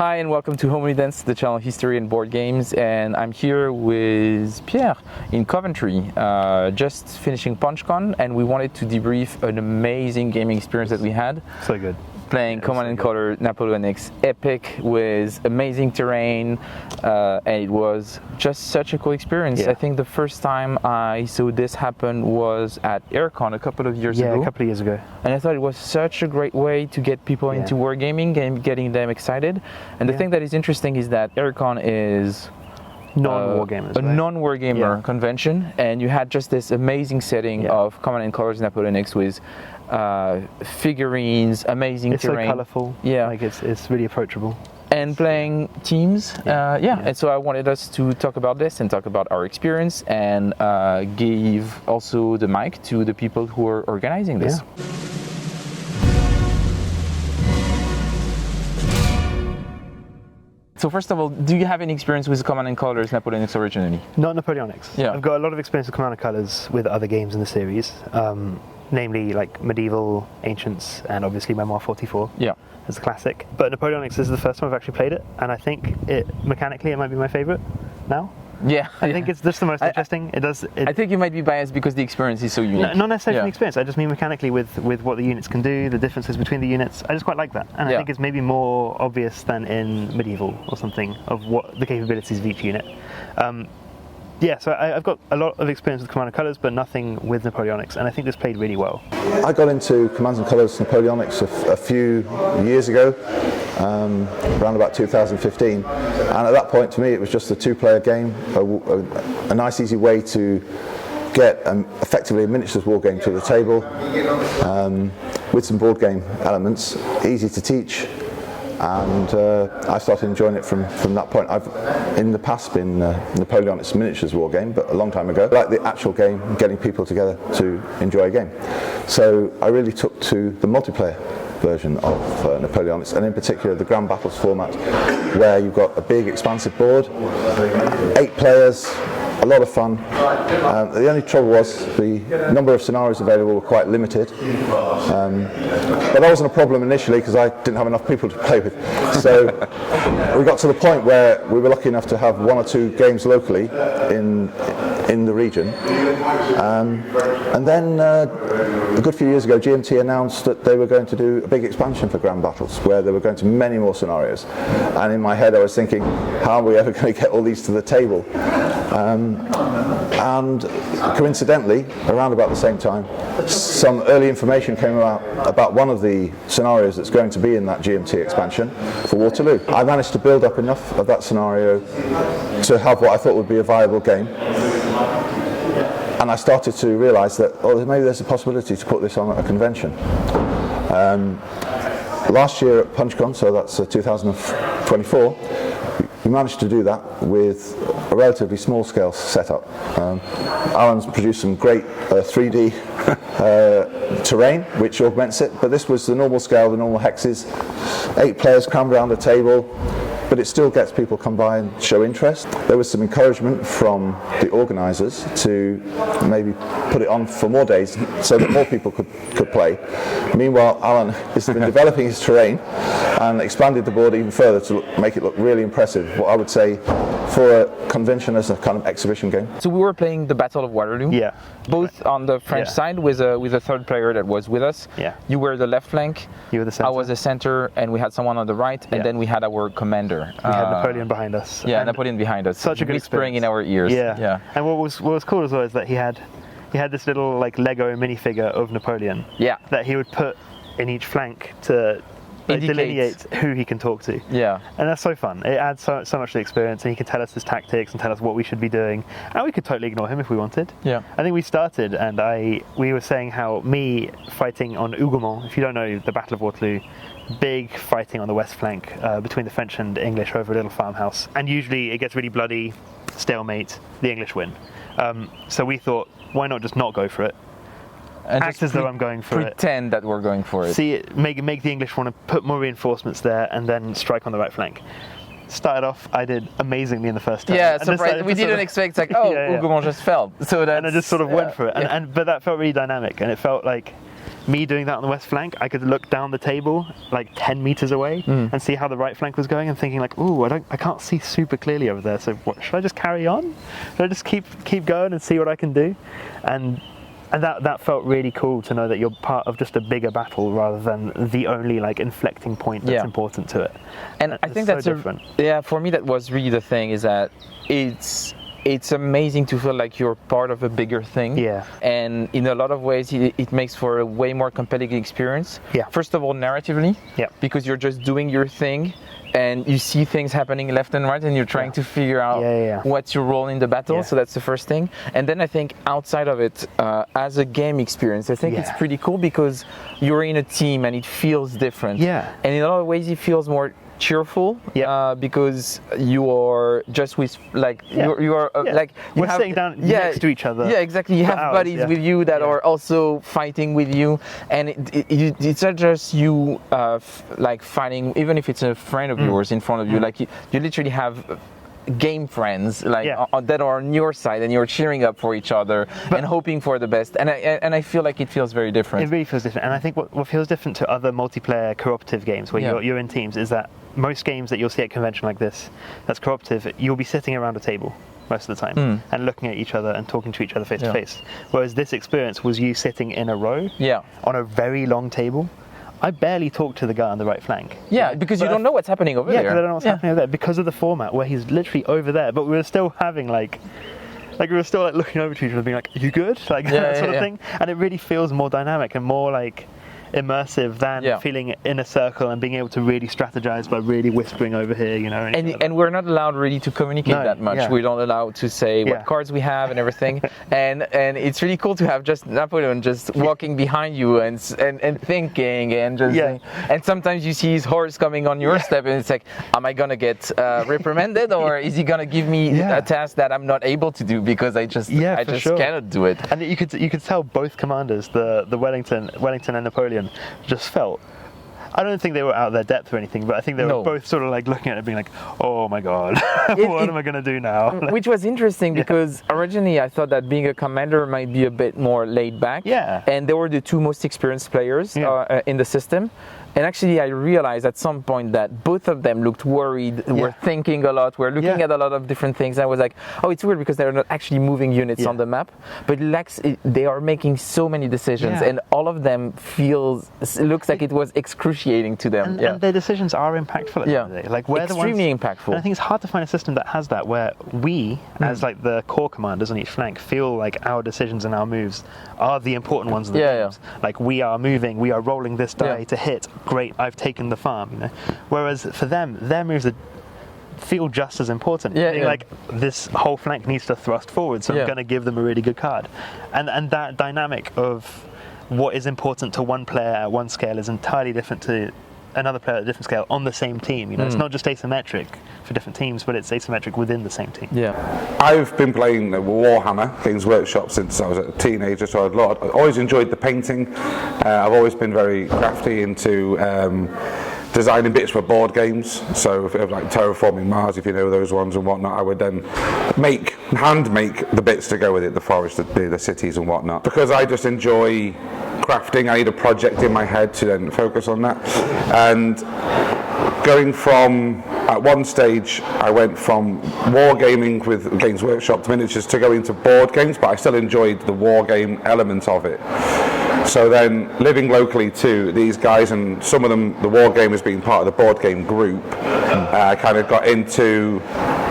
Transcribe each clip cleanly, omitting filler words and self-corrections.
Hi and welcome to Home Events, the channel History and Board Games, and I'm here with Pierre in Coventry, just finishing PunchCon, and we wanted to debrief an amazing gaming experience that we had. So good. Playing Command and Color Napoleonics Epic with amazing terrain, and it was just such a cool experience. Yeah. I think the first time I saw this happen was at AAR a couple of years ago. Yeah, a couple of years ago. And I thought it was such a great way to get people into wargaming and getting them excited. And the thing that is interesting is that AAR is non-wargamers, a non-wargamer convention, and you had just this amazing setting of Command and Colors Napoleonics with figurines, amazing terrain. It's so colourful. Yeah, like it's really approachable. And playing teams. And so I wanted us to talk about this and talk about our experience and give also the mic to the people who are organizing this. Yeah. So first of all, do you have any experience with Command and Colors Napoleonics originally? Not Napoleonics. Yeah. I've got a lot of experience with Command and Colors with other games in the series, namely like Medieval, Ancients, and obviously Memoir 44. Yeah. As a classic. But Napoleonics is the first time I've actually played it, and I think mechanically it might be my favourite now. Yeah, I think it's just the most interesting. I think you might be biased because the experience is so unique. Not necessarily the experience. I just mean mechanically with what the units can do, the differences between the units. I just quite like that, and I think it's maybe more obvious than in Medieval or something of what the capabilities of each unit. So I've got a lot of experience with Command and Colors, but nothing with Napoleonics, and I think this played really well. I got into Command and Colors Napoleonics a few years ago, around about 2015, and at that point to me it was just a two-player game, a nice easy way to get effectively a miniatures war game to the table, with some board game elements, easy to teach. And I started enjoying it from that point. I've in the past been Napoleonics miniatures war game, but a long time ago. I like the actual game, getting people together to enjoy a game. So I really took to the multiplayer version of Napoleonics, and in particular the Grande Battles format, where you've got a big expansive board, 8 players, a lot of fun. The only trouble was the number of scenarios available were quite limited, but that wasn't a problem initially because I didn't have enough people to play with. So we got to the point where we were lucky enough to have 1 or 2 games locally in the region, and then a good few years ago GMT announced that they were going to do a big expansion for Grande Battles where they were going to many more scenarios, and in my head I was thinking, how are we ever going to get all these to the table? And coincidentally, around about the same time, some early information came out about one of the scenarios that's going to be in that GMT expansion for Waterloo. I managed to build up enough of that scenario to have what I thought would be a viable game. And I started to realise that, maybe there's a possibility to put this on at a convention. Last year at PunchCon, so that's 2024, we managed to do that with a relatively small scale setup. Alan's produced some great 3D terrain which augments it, but this was the normal scale, the normal hexes, 8 players crammed around a table, but it still gets people come by and show interest. There was some encouragement from the organisers to maybe put it on for more days so that more people could play. Meanwhile, Alan has been developing his terrain and expanded the board even further to make it look really impressive, what I would say for a convention as a kind of exhibition game. So we were playing the Battle of Waterloo, both on the French side with a third player that was with us. You were the left flank, you were the center. I was the center, and we had someone on the right, and then we had our commander. We had Napoleon behind us. Yeah, Napoleon behind us. Such a good whispering experience. in our ears. Yeah. And what was cool as well is that he had this little like Lego minifigure of Napoleon. That he would put in each flank to delineate who he can talk to. And that's so fun. It adds so much to the experience, and he can tell us his tactics and tell us what we should be doing, and we could totally ignore him if we wanted. I think we started, and we were saying how me fighting on Hougomont, if you don't know the Battle of Waterloo, big fighting on the west flank between the French and English over a little farmhouse, and usually it gets really bloody, stalemate, the English win. So we thought, why not just not go for it? And act as though I'm going for it. Pretend that we're going for it. See it, make the English want to put more reinforcements there, and then strike on the right flank. Started off, I did amazingly in the first turn. Yeah, surprised. We didn't expect Hougomont just fell. So and I just sort of went for it, but that felt really dynamic, and it felt like me doing that on the west flank, I could look down the table like 10 meters away and see how the right flank was going, and thinking like, ooh, I can't see super clearly over there, so what, should I just carry on? Should I just keep going and see what I can do? And that felt really cool to know that you're part of just a bigger battle rather than the only like inflecting point that's important to it. And I think that's so different. For me that was really the thing, is that it's amazing to feel like you're part of a bigger thing. Yeah. And in a lot of ways, it makes for a way more compelling experience. Yeah. First of all, narratively. Yeah. Because you're just doing your thing, and you see things happening left and right, and you're trying to figure out what's your role in the battle. So that's the first thing. And then I think outside of it, as a game experience, I think it's pretty cool because you're in a team and it feels different. Yeah. And in a lot of ways, it feels more cheerful because you are just with like you are like we're sitting down next to each other. Yeah, exactly. You have buddies with you that are also fighting with you, and it's not just you like fighting. Even if it's a friend of yours in front of you, like you literally have game friends like that are on your side, and you're cheering up for each other and hoping for the best, and I feel like it feels very different. It really feels different, and I think what feels different to other multiplayer cooperative games where you're in teams is that most games that you'll see at convention like this that's cooperative, you'll be sitting around a table most of the time and looking at each other and talking to each other face to face, whereas this experience was you sitting in a row on a very long table. I barely talk to the guy on the right flank. Yeah, because you don't know what's happening over there. Yeah, because I don't know what's happening over there because of the format where he's literally over there, but we were still having like we were still like looking over to each other being like, are you good? Like that sort of thing. And it really feels more dynamic and more like immersive than feeling in a circle and being able to really strategize by really whispering over here, you know. And we're not allowed really to communicate that much. Yeah. We're not allowed to say what cards we have and everything. and it's really cool to have just Napoleon just walking behind you and thinking and just and sometimes you see his horse coming on your step and it's like, am I gonna get reprimanded, or is he gonna give me a task that I'm not able to do because I just cannot do it? And you could tell both commanders, the Wellington and Napoleon, just felt, I don't think they were out of their depth or anything, but I think they were both sort of like looking at it being like, oh my god, what am I going to do now? Which was interesting because originally I thought that being a commander might be a bit more laid back. Yeah. And they were the two most experienced players in the system. And actually I realized at some point that both of them looked worried, were thinking a lot, were looking at a lot of different things. I was like, oh, it's weird because they're not actually moving units on the map, but they are making so many decisions and all of them looks like it was excruciating to them. And their decisions are impactful at the end of the day. Like, we're extremely impactful. And I think it's hard to find a system that has that, where we, as like the core commanders on each flank, feel like our decisions and our moves are the important ones in the games. Like, we are moving, we are rolling this die to hit. Great, I've taken the farm, you know. Whereas for them, their moves feel just as important. Like, this whole flank needs to thrust forward, so I'm going to give them a really good card. And that dynamic of what is important to one player at one scale is entirely different to another player at a different scale on the same team. You know, it's not just asymmetric for different teams, but it's asymmetric within the same team. I've been playing Warhammer Games Workshop since I was a teenager, so I've always enjoyed the painting. I've always been very crafty into designing bits for board games, so like Terraforming Mars, if you know those ones and whatnot. I would then hand make the bits to go with it, the forest, the cities and whatnot. Because I just enjoy crafting, I need a project in my head to then focus on that. And going from, at one stage, I went from wargaming with Games Workshop to miniatures to going to board games, but I still enjoyed the wargame element of it. So then, living locally to these guys, and some of them, the war game has been part of the board game group, I kind of got into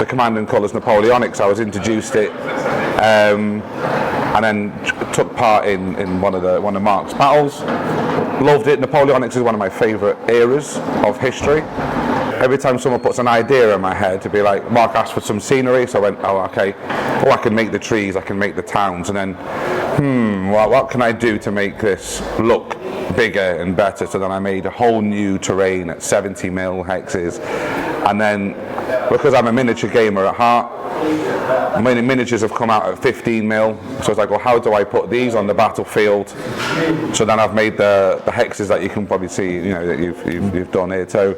the Command and Colours Napoleonics. I was introduced it, and then took part in one of Mark's battles. Loved it. Napoleonics is one of my favourite eras of history. Every time someone puts an idea in my head, to be like, Mark asked for some scenery, so I went, oh, okay, I can make the trees, I can make the towns, and then, what can I do to make this look bigger and better? So then I made a whole new terrain at 70 mil hexes, and then because I'm a miniature gamer at heart, many miniatures have come out at 15 mil, so it's like, well, how do I put these on the battlefield? So then I've made the hexes that you can probably see, you know, that you've done here. So,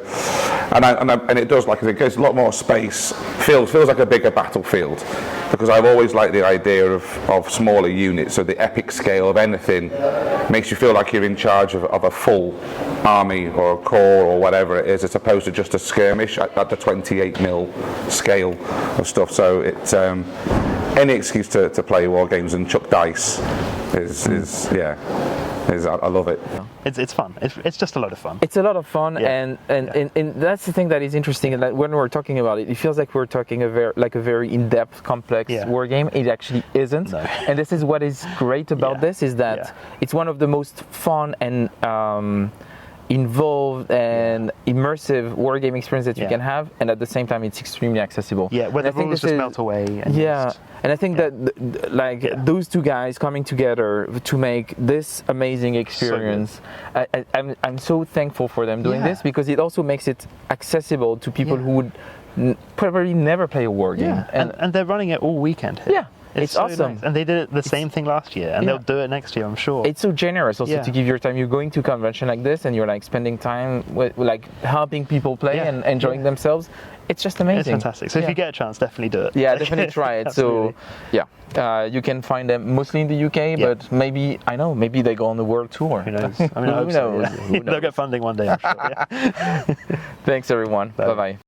and it does, like, it gives a lot more space. Feels like a bigger battlefield, because I've always liked the idea of smaller units. So the epic scale of anything makes you feel like you're in charge of a full army or a corps or whatever it is, as opposed to just a skirmish at the 28 mil scale of stuff. So it's any excuse to play war games and chuck dice I love it. It's fun. It's just a lot of fun. It's a lot of fun, and that's the thing that is interesting. That when we're talking about it, it feels like we're talking a very in-depth, complex war game. It actually isn't, and this is what is great about this, is that it's one of the most fun and involved and immersive wargame experience that you can have, and at the same time it's extremely accessible. Yeah, where the rules just melt away. And and I think that those two guys coming together to make this amazing experience, I'm so thankful for them doing this, because it also makes it accessible to people who would probably never play a war game. And they're running it all weekend here. It's so awesome. Nice. And they did the same thing last year, and they'll do it next year, I'm sure. It's so generous also to give your time. You're going to a convention like this, and you're like spending time with, like, helping people play and enjoying themselves. It's just amazing. It's fantastic. So if you get a chance, definitely do it. Yeah, definitely try it. So you can find them mostly in the UK, but maybe they go on the world tour. Who knows? I mean, who knows? They'll get funding one day, I'm sure. Thanks everyone. Bye bye.